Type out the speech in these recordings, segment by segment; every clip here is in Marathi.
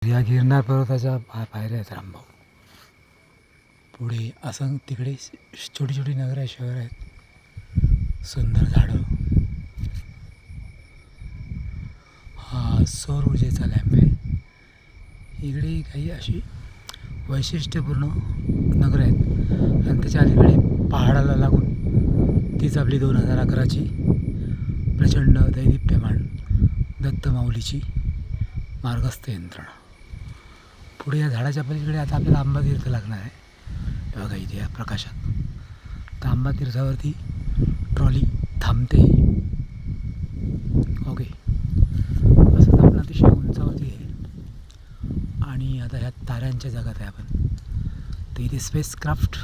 या गिरनार पर्वताच्या पायऱ्या आहेत रामभाऊ. पुढे असं तिकडे छोटी छोटी नगर आहे, शहर आहेत, सुंदर झाडं. हा सौर ऊर्जेचा लॅम्प आहे. इकडे काही अशी वैशिष्ट्यपूर्ण नगर आहेत आणि त्याच्या अलीकडे पहाडाला लागून तीच आपली 2011ची प्रचंड दैदिप्यमान दत्तमाऊलीची मार्गस्थ यंत्रणा. पुढे या झाडाच्या पलीकडे आता आपल्याला आंबातीर्थ लागणार आहे. हे बघा इथे या प्रकाशात. तर आंबातीर्थावरती ट्रॉली थांबते. ओके, असंच आपण अतिशय उंचावरती आहे आणि आता ह्या ताऱ्यांच्या जगात आहे आपण. तर इथे स्पेसक्राफ्ट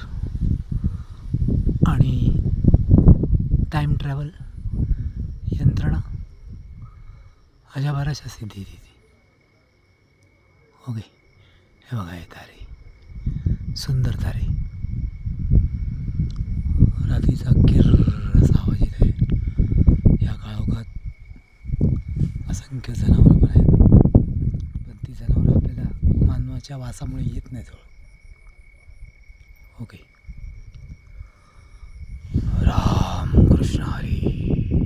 आणि टाईम ट्रॅव्हल यंत्रणा अशा बऱ्याचशा सिद्धी तिथे. ओके, हे बघा हे तारे, सुंदर तारे. रात्रीचा किर्र असा आवाज येत आहे. या काळोखात असंख्य जनावरं पण आहेत, पण ती जनावरं आपल्याला मानवाच्या वासामुळे येत नाही जवळ. ओके, राम कृष्ण हरी.